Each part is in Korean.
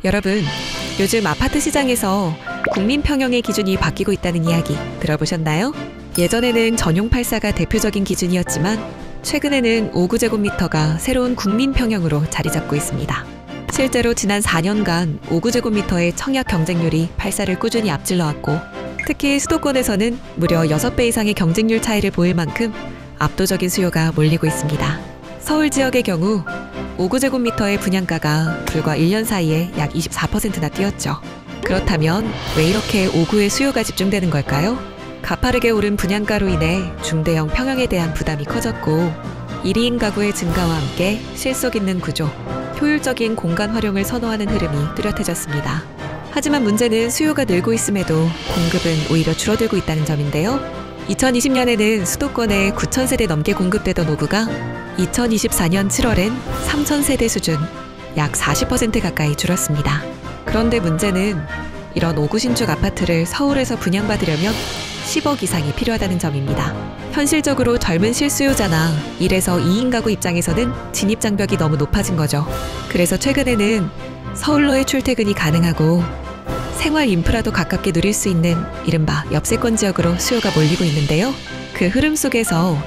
여러분, 요즘 아파트 시장에서 국민 평형의 기준이 바뀌고 있다는 이야기 들어보셨나요? 예전에는 전용 84가 대표적인 기준이었지만 최근에는 5구제곱미터가 새로운 국민 평형으로 자리 잡고 있습니다. 실제로 지난 4년간 5구제곱미터의 청약 경쟁률이 84를 꾸준히 앞질러 왔고, 특히 수도권에서는 무려 6배 이상의 경쟁률 차이를 보일 만큼 압도적인 수요가 몰리고 있습니다. 서울 지역의 경우 5구제곱미터의 분양가가 불과 1년 사이에 약 24%나 뛰었죠. 그렇다면 왜 이렇게 5구의 수요가 집중되는 걸까요? 가파르게 오른 분양가로 인해 중대형 평형에 대한 부담이 커졌고, 1인 가구의 증가와 함께 실속 있는 구조, 효율적인 공간 활용을 선호하는 흐름이 뚜렷해졌습니다. 하지만 문제는 수요가 늘고 있음에도 공급은 오히려 줄어들고 있다는 점인데요. 2020년에는 수도권에 9,000세대 넘게 공급되던 5구가 2024년 7월엔 3,000세대 수준, 약 40% 가까이 줄었습니다. 그런데 문제는 이런 5구 신축 아파트를 서울에서 분양받으려면 10억 이상이 필요하다는 점입니다. 현실적으로 젊은 실수요자나 1에서 2인 가구 입장에서는 진입장벽이 너무 높아진 거죠. 그래서 최근에는 서울로의 출퇴근이 가능하고 생활 인프라도 가깝게 누릴 수 있는 이른바 엽세권 지역으로 수요가 몰리고 있는데요. 그 흐름 속에서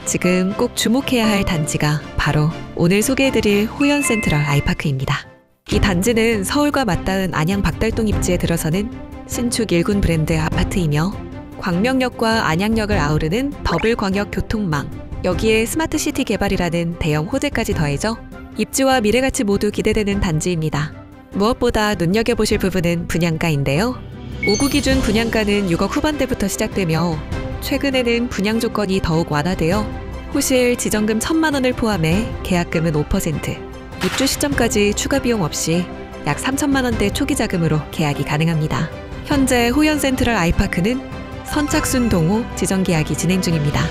지금 꼭 주목해야 할 단지가 바로 오늘 소개해드릴 호연센트럴 아이파크입니다. 이 단지는 서울과 맞닿은 안양 박달동 입지에 들어서는 신축 1군 브랜드 아파트이며 광명역과 안양역을 아우르는 더블 광역 교통망, 여기에 스마트시티 개발이라는 대형 호재까지 더해져 입지와 미래가치 모두 기대되는 단지입니다. 무엇보다 눈여겨보실 부분은 분양가인데요. 5구 기준 분양가는 6억 후반대부터 시작되며 최근에는 분양 조건이 더욱 완화되어 호실 지정금 1,000만 원을 포함해 계약금은 5%, 입주 시점까지 추가 비용 없이 약 3,000만 원대 초기 자금으로 계약이 가능합니다. 현재 호연센트럴 아이파크는 선착순 동호 지정 계약이 진행 중입니다.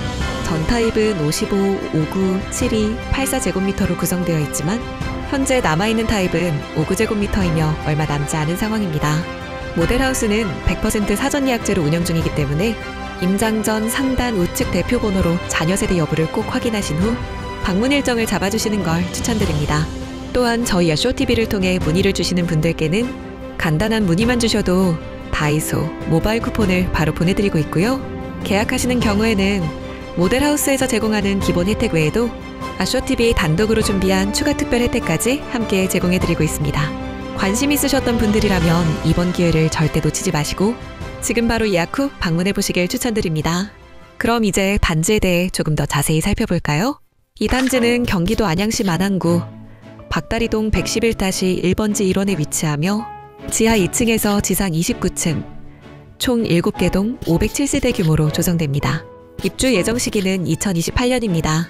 전 타입은 55, 5구, 72, 84제곱미터로 구성되어 있지만 현재 남아있는 타입은 5구제곱미터이며 얼마 남지 않은 상황입니다. 모델하우스는 100% 사전 예약제로 운영 중이기 때문에 임장 전 상단 우측 대표 번호로 자녀 세대 여부를 꼭 확인하신 후 방문 일정을 잡아주시는 걸 추천드립니다. 또한 저희 야쇼TV를 통해 문의를 주시는 분들께는 간단한 문의만 주셔도 다이소 모바일 쿠폰을 바로 보내드리고 있고요. 계약하시는 경우에는 모델하우스에서 제공하는 기본 혜택 외에도 아쇼TV 단독으로 준비한 추가 특별 혜택까지 함께 제공해드리고 있습니다. 관심 있으셨던 분들이라면 이번 기회를 절대 놓치지 마시고 지금 바로 예약 후 방문해보시길 추천드립니다. 그럼 이제 단지에 대해 조금 더 자세히 살펴볼까요? 이 단지는 경기도 안양시 만안구 박다리동 111-1번지 1원에 위치하며 지하 2층에서 지상 29층, 총 7개 동 507세대 규모로 조성됩니다. 입주 예정 시기는 2028년입니다.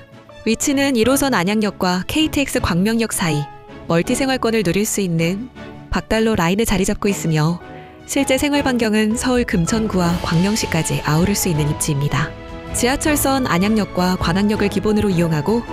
위치는 1호선 안양역과 KTX 광명역 사이 멀티생활권을 누릴 수 있는 박달로 라인에 자리 잡고 있으며 실제 생활 반경은 서울 금천구와 광명시까지 아우를 수 있는 입지입니다. 지하철선 안양역과 관악역을 기본으로 이용하고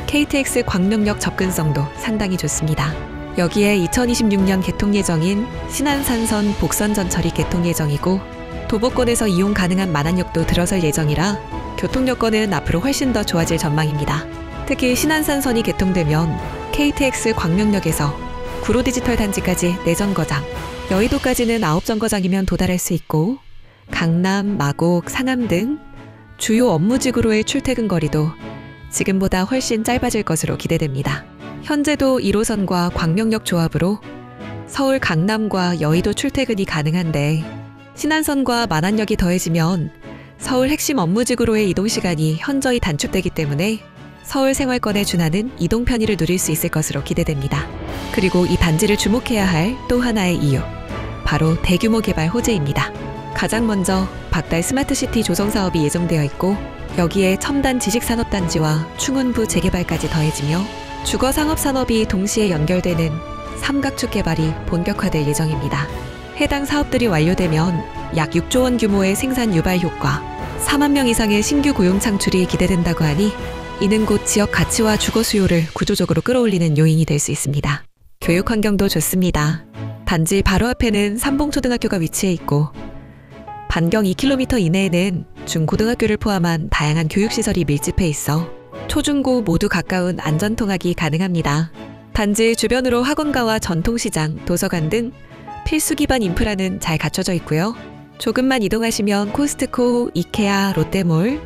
KTX 광명역 접근성도 상당히 좋습니다. 여기에 2026년 개통 예정인 신안산선 복선전철이 개통 예정이고 도보권에서 이용 가능한 만안역도 들어설 예정이라 교통 여건은 앞으로 훨씬 더 좋아질 전망입니다. 특히 신안산선이 개통되면 KTX 광명역에서 구로 디지털 단지까지 4정거장, 여의도까지는 9정거장이면 도달할 수 있고 강남, 마곡, 상암 등 주요 업무지구로의 출퇴근 거리도 지금보다 훨씬 짧아질 것으로 기대됩니다. 현재도 1호선과 광명역 조합으로 서울 강남과 여의도 출퇴근이 가능한데 신안선과 만안역이 더해지면 서울 핵심 업무지구로의 이동시간이 현저히 단축되기 때문에 서울 생활권에 준하는 이동 편의를 누릴 수 있을 것으로 기대됩니다. 그리고 이 단지를 주목해야 할 또 하나의 이유, 바로 대규모 개발 호재입니다. 가장 먼저 박달 스마트시티 조성 사업이 예정되어 있고 여기에 첨단 지식산업단지와 충운부 재개발까지 더해지며 주거상업산업이 동시에 연결되는 삼각축 개발이 본격화될 예정입니다. 해당 사업들이 완료되면 약 6조 원 규모의 생산 유발 효과, 4만 명 이상의 신규 고용 창출이 기대된다고 하니 이는 곧 지역 가치와 주거 수요를 구조적으로 끌어올리는 요인이 될 수 있습니다. 교육 환경도 좋습니다. 단지 바로 앞에는 삼봉초등학교가 위치해 있고 반경 2km 이내에는 중고등학교를 포함한 다양한 교육시설이 밀집해 있어 초중고 모두 가까운 안전통학이 가능합니다. 단지 주변으로 학원가와 전통시장, 도서관 등 필수 기반 인프라는 잘 갖춰져 있고요. 조금만 이동하시면 코스트코, 이케아, 롯데몰,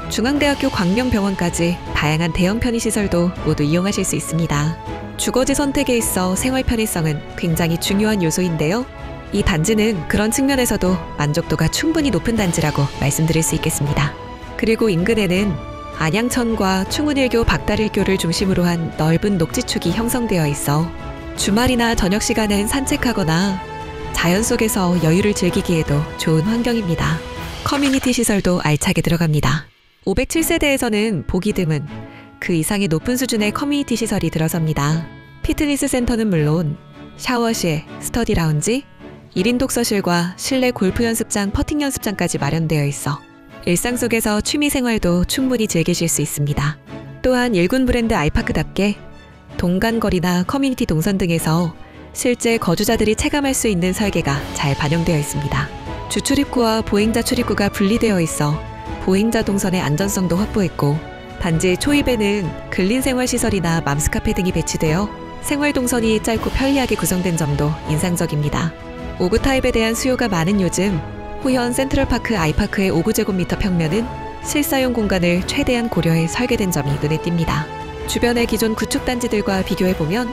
중앙대학교 광명병원까지 다양한 대형 편의시설도 모두 이용하실 수 있습니다. 주거지 선택에 있어 생활 편의성은 굉장히 중요한 요소인데요. 이 단지는 그런 측면에서도 만족도가 충분히 높은 단지라고 말씀드릴 수 있겠습니다. 그리고 인근에는 안양천과 충운일교, 박달일교를 중심으로 한 넓은 녹지축이 형성되어 있어 주말이나 저녁 시간엔 산책하거나 자연 속에서 여유를 즐기기에도 좋은 환경입니다. 커뮤니티 시설도 알차게 들어갑니다. 507세대에서는 보기 드문 그 이상의 높은 수준의 커뮤니티 시설이 들어섭니다. 피트니스 센터는 물론 샤워실, 스터디 라운지, 1인 독서실과 실내 골프 연습장, 퍼팅 연습장까지 마련되어 있어 일상 속에서 취미 생활도 충분히 즐기실 수 있습니다. 또한 일군 브랜드 아이파크답게 동간거리나 커뮤니티 동선 등에서 실제 거주자들이 체감할 수 있는 설계가 잘 반영되어 있습니다. 주출입구와 보행자 출입구가 분리되어 있어 보행자 동선의 안전성도 확보했고, 단지 초입에는 근린생활시설이나 맘스카페 등이 배치되어 생활 동선이 짧고 편리하게 구성된 점도 인상적입니다. 5구 타입에 대한 수요가 많은 요즘, 호현 센트럴파크 아이파크의 5구제곱미터 평면은 실사용 공간을 최대한 고려해 설계된 점이 눈에 띕니다. 주변의 기존 구축단지들과 비교해보면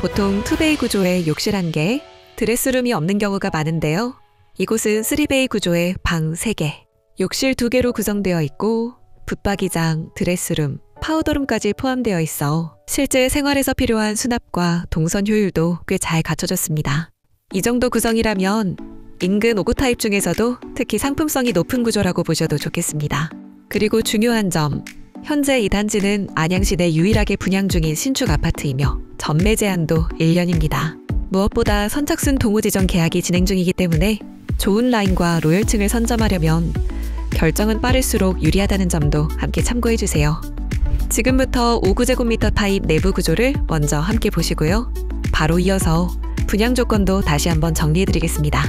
보통 2베이 구조의 욕실 1개, 드레스룸이 없는 경우가 많은데요. 이곳은 3베이 구조의 방 3개, 욕실 2개로 구성되어 있고 붙박이장, 드레스룸, 파우더룸까지 포함되어 있어 실제 생활에서 필요한 수납과 동선 효율도 꽤 잘 갖춰졌습니다. 이 정도 구성이라면 인근 5구 타입 중에서도 특히 상품성이 높은 구조라고 보셔도 좋겠습니다. 그리고 중요한 점, 현재 이 단지는 안양시 내 유일하게 분양 중인 신축 아파트이며 전매 제한도 1년입니다. 무엇보다 선착순 동호지정 계약이 진행 중이기 때문에 좋은 라인과 로열층을 선점하려면 결정은 빠를수록 유리하다는 점도 함께 참고해주세요. 지금부터 5구제곱미터 타입 내부 구조를 먼저 함께 보시고요. 바로 이어서 분양 조건도 다시 한번 정리해드리겠습니다.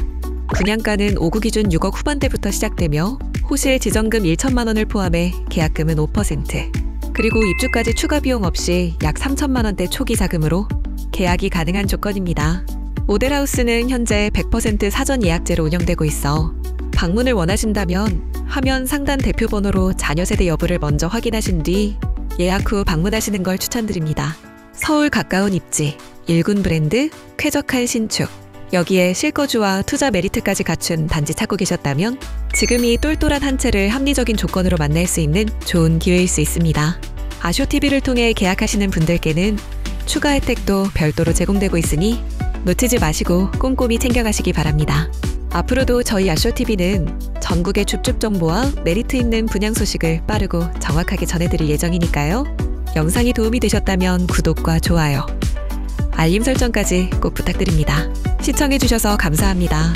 분양가는 5구 기준 6억 후반대부터 시작되며 호실 지정금 1천만 원을 포함해 계약금은 5%, 그리고 입주까지 추가 비용 없이 약 3천만 원대 초기 자금으로 계약이 가능한 조건입니다. 모델하우스는 현재 100% 사전 예약제로 운영되고 있어 방문을 원하신다면 화면 상단 대표 번호로 자녀 세대 여부를 먼저 확인하신 뒤 예약 후 방문하시는 걸 추천드립니다. 서울 가까운 입지, 일군 브랜드, 쾌적한 신축, 여기에 실거주와 투자 메리트까지 갖춘 단지 찾고 계셨다면 지금이 똘똘한 한 채를 합리적인 조건으로 만날 수 있는 좋은 기회일 수 있습니다. 아쇼TV를 통해 계약하시는 분들께는 추가 혜택도 별도로 제공되고 있으니 놓치지 마시고 꼼꼼히 챙겨가시기 바랍니다. 앞으로도 저희 아쇼TV는 전국의 줍줍 정보와 메리트 있는 분양 소식을 빠르고 정확하게 전해드릴 예정이니까요. 영상이 도움이 되셨다면 구독과 좋아요, 알림 설정까지 꼭 부탁드립니다. 시청해주셔서 감사합니다.